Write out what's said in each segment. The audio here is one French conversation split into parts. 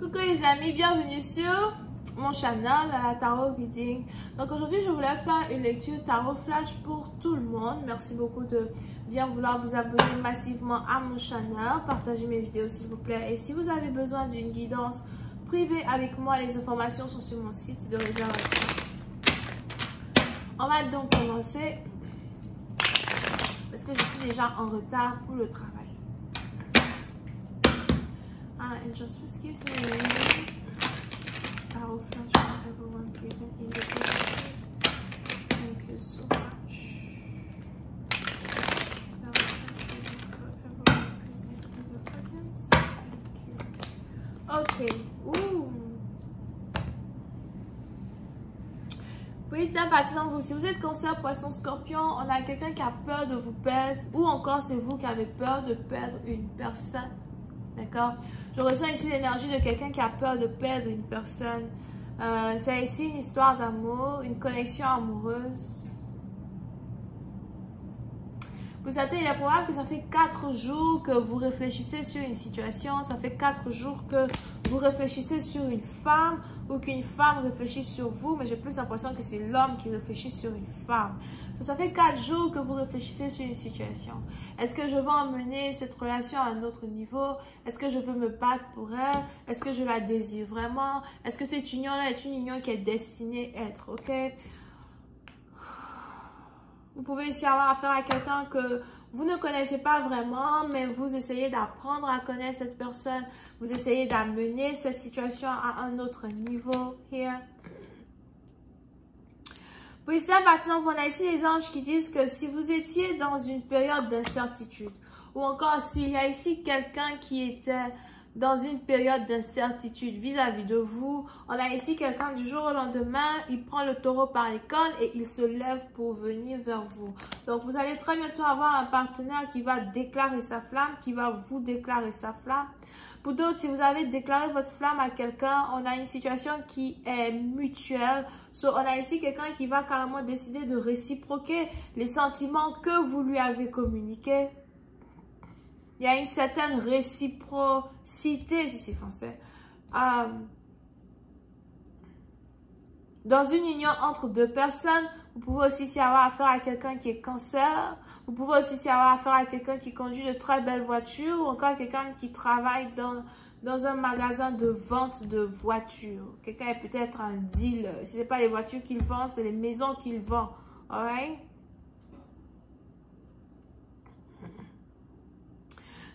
Coucou les amis, bienvenue sur mon channel Tarot Reading. Donc aujourd'hui je voulais faire une lecture tarot flash pour tout le monde. Merci beaucoup de bien vouloir vous abonner massivement à mon channel, partagez mes vidéos s'il vous plaît. Et si vous avez besoin d'une guidance privée avec moi, les informations sont sur mon site de réservation. On va donc commencer parce que je suis déjà en retard pour le travail. Angels, please give me a reading. Tarot flash for everyone present in the places. Thank you so much. Tarot flash for everyone present in the presence. Thank you. Ok. Ouh. Oui, c'est un partisan vous. Si vous êtes cancer, poisson, scorpion, on a quelqu'un qui a peur de vous perdre. Ou encore, c'est vous qui avez peur de perdre une personne. D'accord? Je ressens ici l'énergie de quelqu'un qui a peur de perdre une personne. C'est ici une histoire d'amour, une connexion amoureuse. Vous savez, il est probable que ça fait 4 jours que vous réfléchissez sur une situation. Ça fait 4 jours que vous réfléchissez sur une femme ou qu'une femme réfléchit sur vous. Mais j'ai plus l'impression que c'est l'homme qui réfléchit sur une femme. Ça fait 4 jours que vous réfléchissez sur une situation. Est-ce que je veux emmener cette relation à un autre niveau? Est-ce que je veux me battre pour elle? Est-ce que je la désire vraiment? Est-ce que cette union-là est une union qui est destinée à être? Ok? Vous pouvez aussi avoir affaire à quelqu'un que vous ne connaissez pas vraiment, mais vous essayez d'apprendre à connaître cette personne. Vous essayez d'amener cette situation à un autre niveau. Here. Puis c'est un partisan, on a ici les anges qui disent que si vous étiez dans une période d'incertitude, ou encore s'il y a ici quelqu'un qui était dans une période d'incertitude vis-à-vis de vous, on a ici quelqu'un du jour au lendemain, il prend le taureau par les cornes et il se lève pour venir vers vous. Donc vous allez très bientôt avoir un partenaire qui va déclarer sa flamme, qui va vous déclarer sa flamme. Pour d'autres, si vous avez déclaré votre flamme à quelqu'un, on a une situation qui est mutuelle. So, on a ici quelqu'un qui va carrément décider de réciproquer les sentiments que vous lui avez communiqués. Il y a une certaine réciprocité, si c'est français. Dans une union entre deux personnes, vous pouvez aussi y avoir affaire à quelqu'un qui est cancer. Vous pouvez aussi y avoir affaire à quelqu'un qui conduit de très belles voitures ou encore quelqu'un qui travaille dans un magasin de vente de voitures. Quelqu'un est peut-être un dealer. Si ce n'est pas les voitures qu'il vend, c'est les maisons qu'il vend. Alright?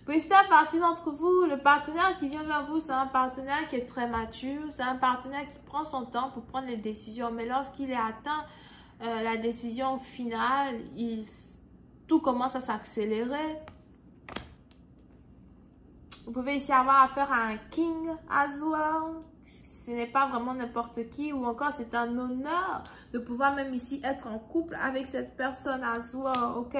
Puis c'est un parti d'entre vous, le partenaire qui vient vers vous, c'est un partenaire qui est très mature, c'est un partenaire qui prend son temps pour prendre les décisions. Mais lorsqu'il est atteint la décision finale, tout commence à s'accélérer. Vous pouvez ici avoir affaire à un king as well. Ce n'est pas vraiment n'importe qui, ou encore c'est un honneur de pouvoir même ici être en couple avec cette personne as well, ok?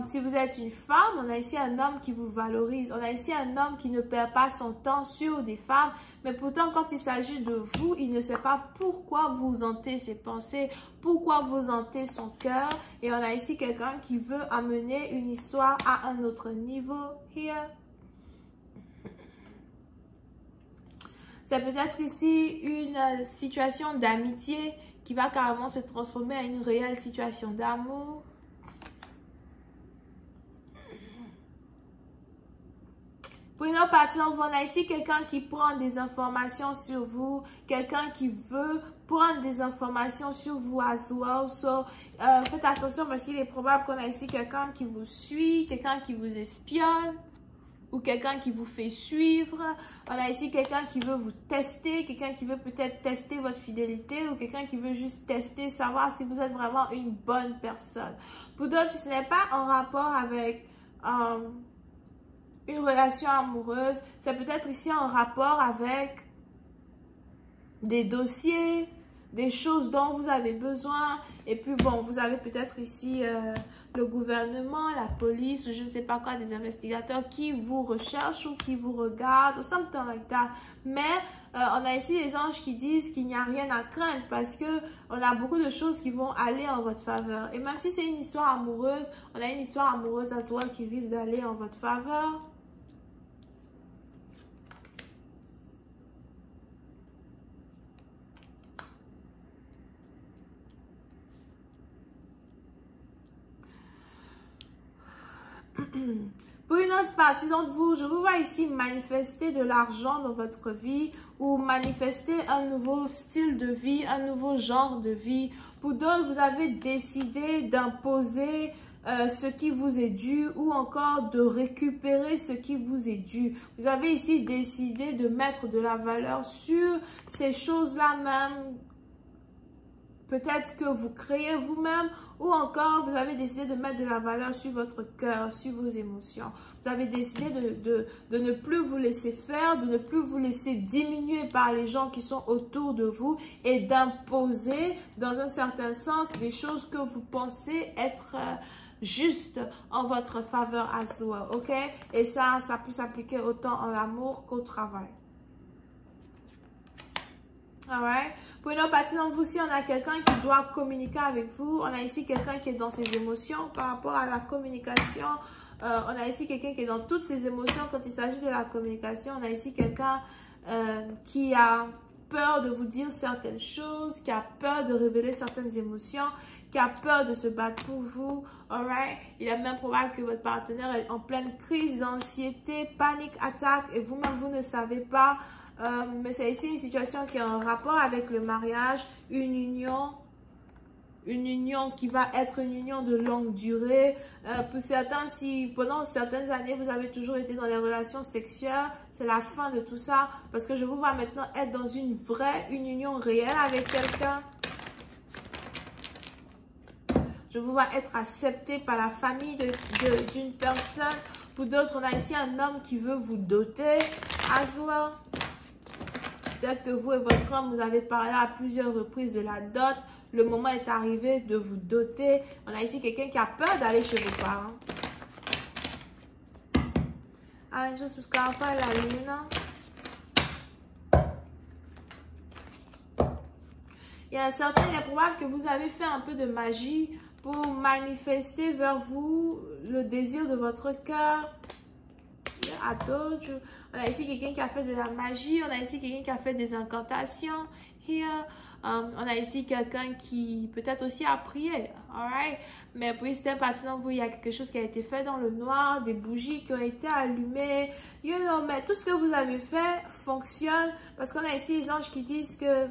Si vous êtes une femme, on a ici un homme qui vous valorise. On a ici un homme qui ne perd pas son temps sur des femmes. Mais pourtant, quand il s'agit de vous, il ne sait pas pourquoi vous hantez ses pensées, pourquoi vous hantez son cœur. Et on a ici quelqu'un qui veut amener une histoire à un autre niveau. Here. C'est peut-être ici une situation d'amitié qui va carrément se transformer en une réelle situation d'amour. Pour une autre partie, on a ici quelqu'un qui prend des informations sur vous, quelqu'un qui veut prendre des informations sur vous as well. So, faites attention parce qu'il est probable qu'on a ici quelqu'un qui vous suit, quelqu'un qui vous espionne ou quelqu'un qui vous fait suivre. On a ici quelqu'un qui veut vous tester, quelqu'un qui veut peut-être tester votre fidélité ou quelqu'un qui veut juste tester, savoir si vous êtes vraiment une bonne personne. Pour d'autres, si ce n'est pas en rapport avec une relation amoureuse, c'est peut-être ici en rapport avec des dossiers, des choses dont vous avez besoin. Et puis bon, vous avez peut-être ici le gouvernement, la police, ou je ne sais pas quoi, des investigateurs qui vous recherchent ou qui vous regardent, something like that. Mais on a ici les anges qui disent qu'il n'y a rien à craindre parce que on a beaucoup de choses qui vont aller en votre faveur. Et même si c'est une histoire amoureuse, on a une histoire amoureuse à soi qui risque d'aller en votre faveur. Pour une autre partie d'entre vous, je vous vois ici manifester de l'argent dans votre vie ou manifester un nouveau style de vie, un nouveau genre de vie. Pour d'autres, vous avez décidé d'imposer ce qui vous est dû ou encore de récupérer ce qui vous est dû. Vous avez ici décidé de mettre de la valeur sur ces choses-là même. Peut-être que vous créez vous-même ou encore vous avez décidé de mettre de la valeur sur votre cœur, sur vos émotions. Vous avez décidé de ne plus vous laisser faire, de ne plus vous laisser diminuer par les gens qui sont autour de vous et d'imposer dans un certain sens des choses que vous pensez être justes en votre faveur as well, ok? Et ça peut s'appliquer autant en amour qu'au travail. Alright. Pour une autre partie d'entre vous, si on a quelqu'un qui doit communiquer avec vous, on a ici quelqu'un qui est dans ses émotions par rapport à la communication. On a ici quelqu'un qui est dans toutes ses émotions quand il s'agit de la communication. On a ici quelqu'un qui a peur de vous dire certaines choses, qui a peur de révéler certaines émotions, qui a peur de se battre pour vous. Alright. Il est même probable que votre partenaire est en pleine crise d'anxiété, panique, attaque et vous-même, vous ne savez pas. Mais c'est ici une situation qui est en rapport avec le mariage, une union qui va être une union de longue durée. Pour certains, si pendant certaines années, vous avez toujours été dans des relations sexuelles, c'est la fin de tout ça. Parce que je vous vois maintenant être dans une union réelle avec quelqu'un. Je vous vois être accepté par la famille d'une personne. Pour d'autres, on a ici un homme qui veut vous doter. As well. Peut-être que vous et votre homme, vous avez parlé à plusieurs reprises de la dot. Le moment est arrivé de vous doter. On a ici quelqu'un qui a peur d'aller chez vos parents. Angels, buscar la lune. Il y a il est probable que vous avez fait un peu de magie pour manifester vers vous le désir de votre cœur. À d'autres, on a ici quelqu'un qui a fait de la magie, on a ici quelqu'un qui a fait des incantations. Here, on a ici quelqu'un qui peut-être aussi a prié, alright? Mais pour certaines parties d'entre vous, il y a quelque chose qui a été fait dans le noir, des bougies qui ont été allumées. You know, mais tout ce que vous avez fait fonctionne parce qu'on a ici les anges qui disent que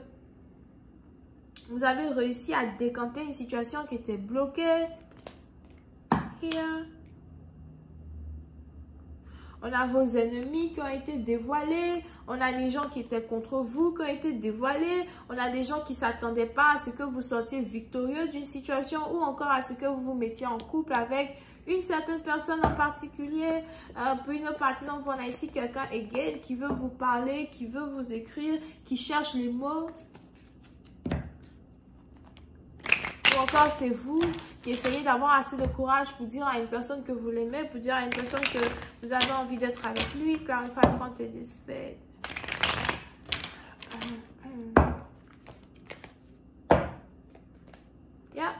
vous avez réussi à décanter une situation qui était bloquée. Here. On a vos ennemis qui ont été dévoilés. On a les gens qui étaient contre vous qui ont été dévoilés. On a des gens qui ne s'attendaient pas à ce que vous sortiez victorieux d'une situation ou encore à ce que vous vous mettiez en couple avec une certaine personne en particulier. Pour une autre partie d'entre vous, on a ici quelqu'un again qui veut vous parler, qui veut vous écrire, qui cherche les mots. Ou encore, c'est vous qui essayez d'avoir assez de courage pour dire à une personne que vous l'aimez, pour dire à une personne que vous avez envie d'être avec lui. Clarify front et spades. Yeah,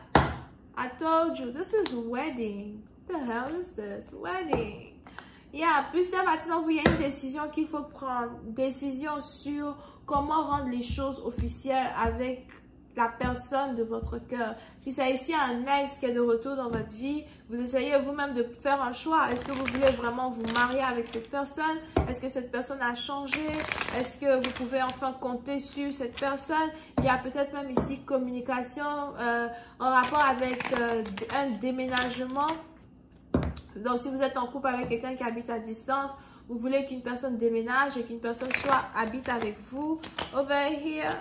I told you, this is wedding. What the hell is this? Wedding. Yeah, plusieurs parties d'entre vous, il y a une décision qu'il faut prendre. Décision sur comment rendre les choses officielles avec la personne de votre cœur. Si c'est ici un ex qui est de retour dans votre vie, vous essayez vous-même de faire un choix. Est-ce que vous voulez vraiment vous marier avec cette personne? Est-ce que cette personne a changé? Est-ce que vous pouvez enfin compter sur cette personne? Il y a peut-être même ici communication en rapport avec un déménagement. Donc, si vous êtes en couple avec quelqu'un qui habite à distance, vous voulez qu'une personne déménage et qu'une personne habite avec vous. Over here.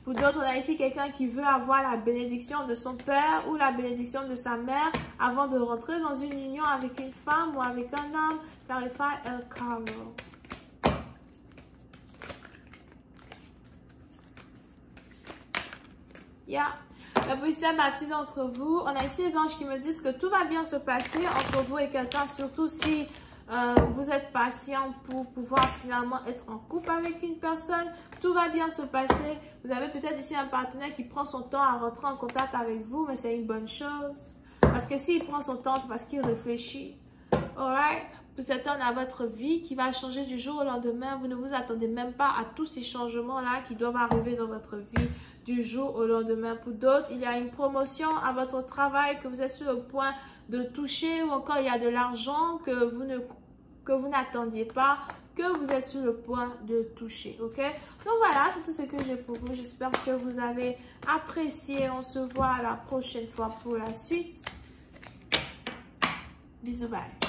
Pour d'autres, on a ici quelqu'un qui veut avoir la bénédiction de son père ou la bénédiction de sa mère avant de rentrer dans une union avec une femme ou avec un homme. Clarify El Carlo. Yeah. La position partie d'entre vous. On a ici les anges qui me disent que tout va bien se passer entre vous et quelqu'un, surtout si vous êtes patient pour pouvoir finalement être en couple avec une personne. Tout va bien se passer. Vous avez peut-être ici un partenaire qui prend son temps à rentrer en contact avec vous, mais c'est une bonne chose. Parce que s'il prend son temps, c'est parce qu'il réfléchit. Alright? Pour certains, on a votre vie qui va changer du jour au lendemain. Vous ne vous attendez même pas à tous ces changements-là qui doivent arriver dans votre vie. du jour au lendemain. Pour d'autres, il y a une promotion à votre travail que vous êtes sur le point de toucher, ou encore il y a de l'argent que vous n'attendiez pas, que vous êtes sur le point de toucher, ok? Donc voilà, c'est tout ce que j'ai pour vous. J'espère que vous avez apprécié. On se voit la prochaine fois pour la suite. Bisous, bye.